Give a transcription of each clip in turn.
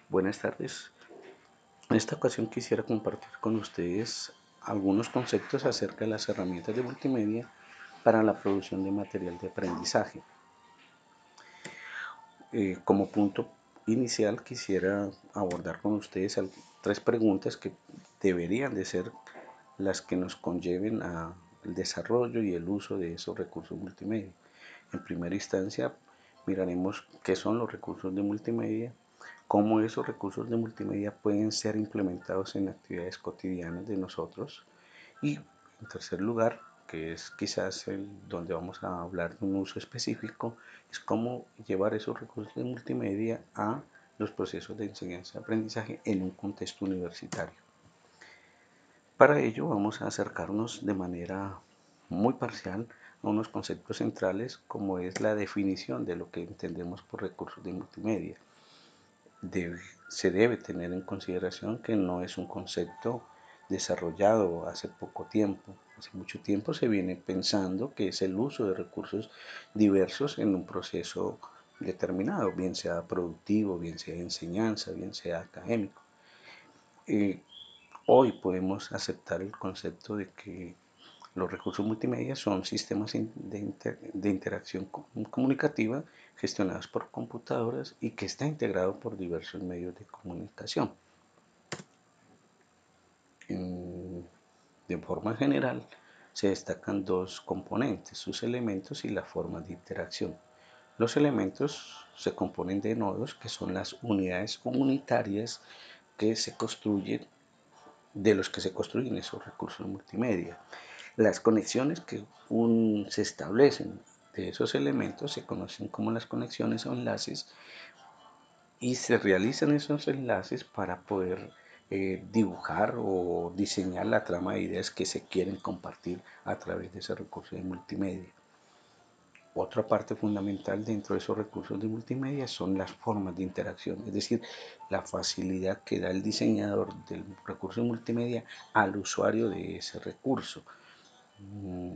Buenas tardes. En esta ocasión quisiera compartir con ustedes algunos conceptos acerca de las herramientas de multimedia para la producción de material de aprendizaje. Como punto inicial quisiera abordar con ustedes tres preguntas que deberían de ser las que nos conlleven al desarrollo y el uso de esos recursos multimedia. En primera instancia, miraremos qué son los recursos de multimedia, cómo esos recursos de multimedia pueden ser implementados en actividades cotidianas de nosotros y, en tercer lugar, que es quizás el donde vamos a hablar de un uso específico, es cómo llevar esos recursos de multimedia a los procesos de enseñanza y aprendizaje en un contexto universitario. Para ello vamos a acercarnos de manera muy parcial a unos conceptos centrales como es la definición de lo que entendemos por recursos de multimedia. Se debe tener en consideración que no es un concepto desarrollado hace poco tiempo. Hace mucho tiempo se viene pensando que es el uso de recursos diversos en un proceso determinado, bien sea productivo, bien sea de enseñanza, bien sea académico. Eh, Hoy podemos aceptar el concepto de que los recursos multimedia son sistemas de interacción comunicativa gestionados por computadoras y que está integrado por diversos medios de comunicación. De forma general, se destacan dos componentes, sus elementos y la forma de interacción. Los elementos se componen de nodos, que son las unidades comunitarias que se construyen, de los que se construyen esos recursos multimedia. Las conexiones que se establecen de esos elementos se conocen como las conexiones o enlaces y se realizan esos enlaces para poder dibujar o diseñar la trama de ideas que se quieren compartir a través de ese recurso de multimedia. Otra parte fundamental dentro de esos recursos de multimedia son las formas de interacción, es decir, la facilidad que da el diseñador del recurso de multimedia al usuario de ese recurso.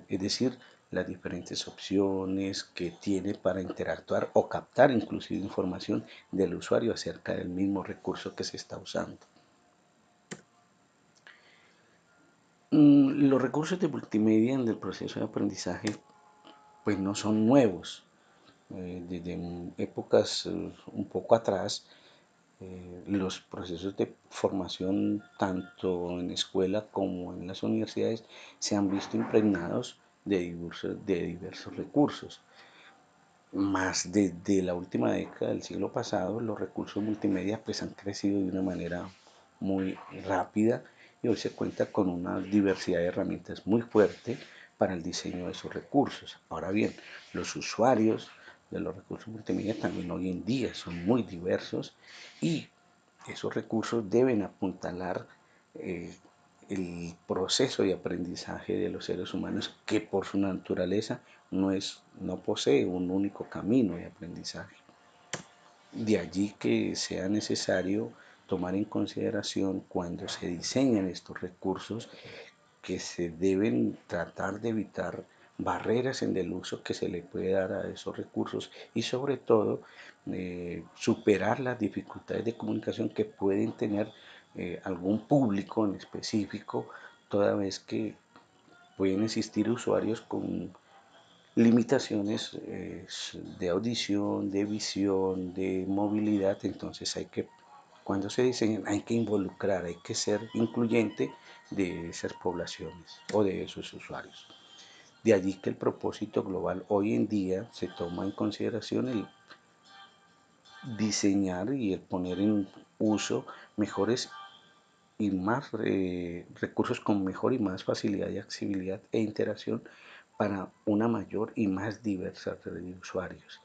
Es decir, las diferentes opciones que tiene para interactuar o captar inclusive información del usuario acerca del mismo recurso que se está usando. Los recursos de multimedia en el proceso de aprendizaje pues no son nuevos. Desde épocas un poco atrás, los procesos de formación tanto en escuela como en las universidades se han visto impregnados de diversos recursos. Más desde la última década del siglo pasado, los recursos multimedia pues han crecido de una manera muy rápida y hoy se cuenta con una diversidad de herramientas muy fuerte para el diseño de esos recursos. Ahora bien, los usuarios de los recursos multimedia también hoy en día son muy diversos y esos recursos deben apuntalar eh, el proceso de aprendizaje de los seres humanos que por su naturaleza no posee un único camino de aprendizaje. De allí que sea necesario tomar en consideración cuando se diseñan estos recursos que se deben tratar de evitar barreras en el uso que se le puede dar a esos recursos y sobre todo superar las dificultades de comunicación que pueden tener algún público en específico, toda vez que pueden existir usuarios con limitaciones de audición, de visión, de movilidad, entonces cuando se diseñan, hay que involucrar, hay que ser incluyente de esas poblaciones o de esos usuarios. De allí que el propósito global hoy en día se toma en consideración el diseñar y el poner en uso mejores y más recursos con mejor y más facilidad de accesibilidad e interacción para una mayor y más diversa red de usuarios.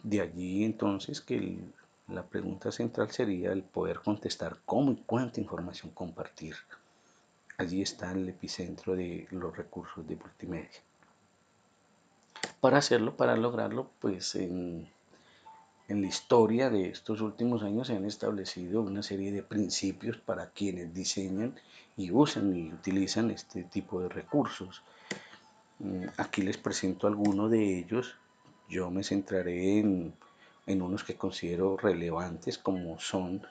De allí entonces que la pregunta central sería el poder contestar cómo y cuánta información compartir. Allí está el epicentro de los recursos de multimedia. Para hacerlo, para lograrlo, pues en la historia de estos últimos años se han establecido una serie de principios para quienes diseñan y usan y utilizan este tipo de recursos. Aquí les presento algunos de ellos. Yo me centraré en en unos que considero relevantes como son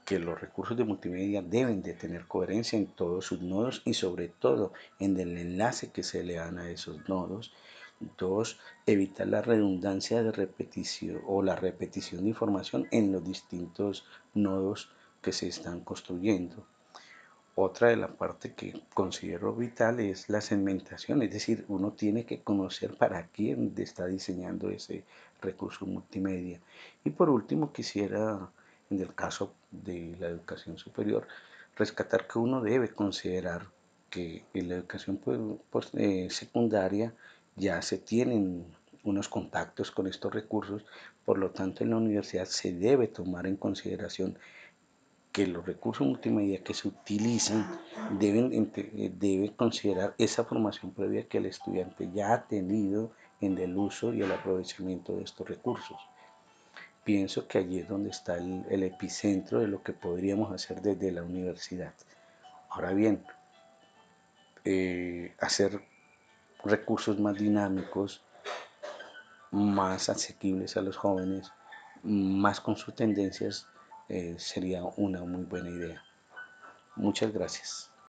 que los recursos de multimedia deben de tener coherencia en todos sus nodos y sobre todo en el enlace que se le dan a esos nodos. Dos, evitar la redundancia de repetición o la repetición de información en los distintos nodos que se están construyendo. Otra de la parte que considero vital es la segmentación, es decir, uno tiene que conocer para quién está diseñando ese recurso multimedia. Y por último, quisiera, en el caso de la educación superior, rescatar que uno debe considerar que en la educación secundaria ya se tienen unos contactos con estos recursos, por lo tanto en la universidad se debe tomar en consideración que los recursos multimedia que se utilizan deben considerar esa formación previa que el estudiante ya ha tenido en el uso y el aprovechamiento de estos recursos. Pienso que allí es donde está el epicentro de lo que podríamos hacer desde la universidad. Ahora bien, hacer recursos más dinámicos, más asequibles a los jóvenes, más con sus tendencias, sería una muy buena idea. Muchas gracias.